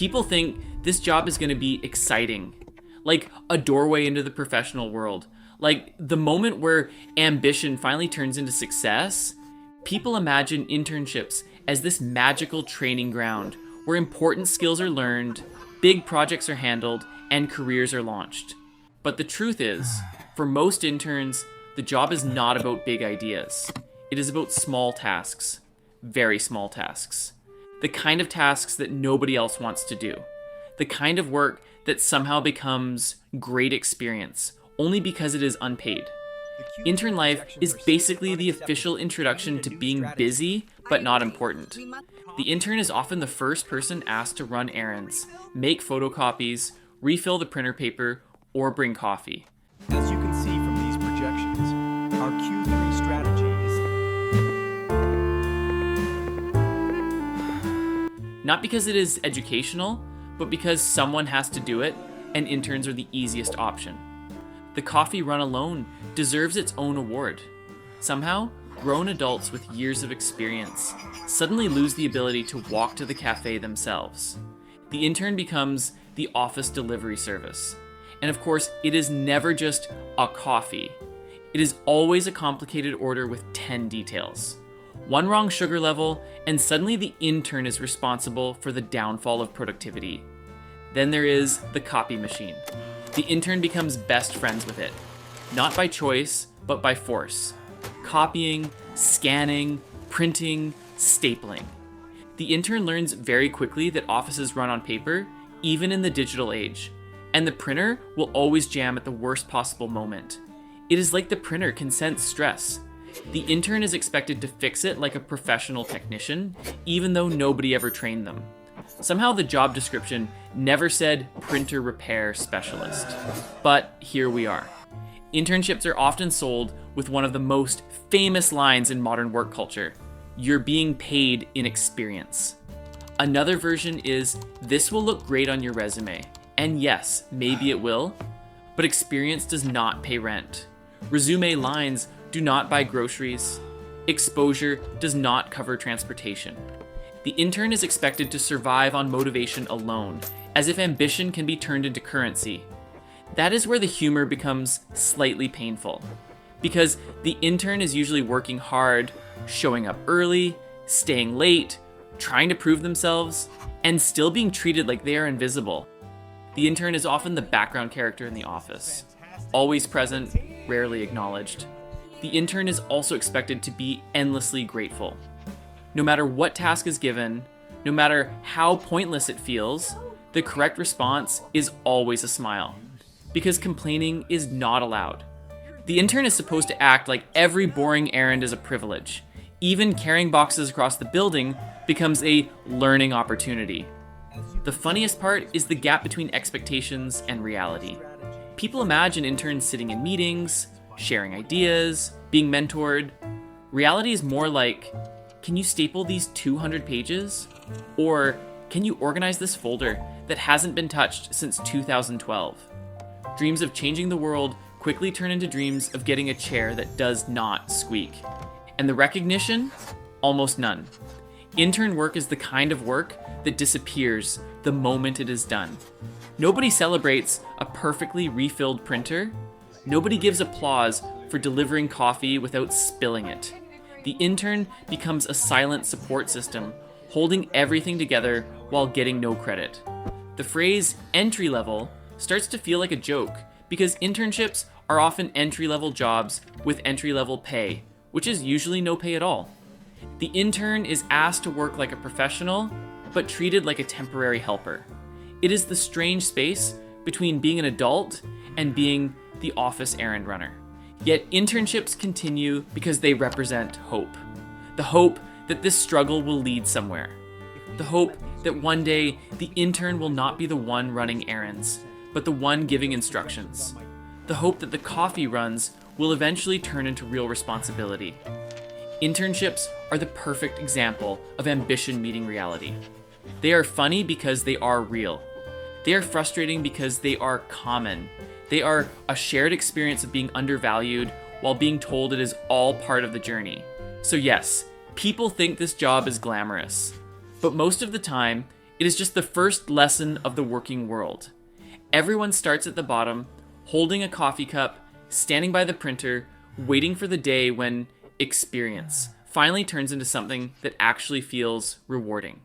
People think this job is going to be exciting, like a doorway into the professional world, like the moment where ambition finally turns into success. People imagine internships as this magical training ground where important skills are learned, big projects are handled, and careers are launched. But the truth is, for most interns, the job is not about big ideas. It is about small tasks, very small tasks. The kind of tasks that nobody else wants to do. The kind of work that somehow becomes great experience, only because it is unpaid. Intern life is basically the official introduction to being busy, but not important. The intern is often the first person asked to run errands, make photocopies, refill the printer paper, or bring coffee. As you can see from these projections, our Q3 strategy is Not because it is educational, but because someone has to do it, and interns are the easiest option. The coffee run alone deserves its own award. Somehow, grown adults with years of experience suddenly lose the ability to walk to the cafe themselves. The intern becomes the office delivery service. And of course, it is never just a coffee. It is always a complicated order with 10 details. One wrong sugar level, and suddenly the intern is responsible for the downfall of productivity. Then there is the copy machine. The intern becomes best friends with it. Not by choice, but by force. Copying, scanning, printing, stapling. The intern learns very quickly that offices run on paper, even in the digital age. And the printer will always jam at the worst possible moment. It is like the printer can sense stress. The intern is expected to fix it like a professional technician, even though nobody ever trained them. Somehow the job description never said printer repair specialist. But here we are. Internships are often sold with one of the most famous lines in modern work culture: "You're being paid in experience." Another version is, "This will look great on your resume." And yes, maybe it will, but experience does not pay rent. Resume lines do not buy groceries. Exposure does not cover transportation. The intern is expected to survive on motivation alone, as if ambition can be turned into currency. That is where the humor becomes slightly painful, because the intern is usually working hard, showing up early, staying late, trying to prove themselves, and still being treated like they are invisible. The intern is often the background character in the office, always present, rarely acknowledged. The intern is also expected to be endlessly grateful. No matter what task is given, no matter how pointless it feels, the correct response is always a smile, because complaining is not allowed. The intern is supposed to act like every boring errand is a privilege. Even carrying boxes across the building becomes a learning opportunity. The funniest part is the gap between expectations and reality. People imagine interns sitting in meetings, sharing ideas, being mentored. Reality is more like, can you staple these 200 pages? Or can you organize this folder that hasn't been touched since 2012? Dreams of changing the world quickly turn into dreams of getting a chair that does not squeak. And the recognition? Almost none. Intern work is the kind of work that disappears the moment it is done. Nobody celebrates a perfectly refilled printer. Nobody gives applause for delivering coffee without spilling it. The intern becomes a silent support system, holding everything together while getting no credit. The phrase entry level starts to feel like a joke because internships are often entry-level jobs with entry-level pay, which is usually no pay at all. The intern is asked to work like a professional, but treated like a temporary helper. It is the strange space between being an adult and being the office errand runner. Yet internships continue because they represent hope. The hope that this struggle will lead somewhere. The hope that one day the intern will not be the one running errands, but the one giving instructions. The hope that the coffee runs will eventually turn into real responsibility. Internships are the perfect example of ambition meeting reality. They are funny because they are real. They are frustrating because they are common. They are a shared experience of being undervalued while being told it is all part of the journey. So yes, people think this job is glamorous, but most of the time, It is just the first lesson of the working world. Everyone starts at the bottom, holding a coffee cup, standing by the printer, waiting for the day when experience finally turns into something that actually feels rewarding.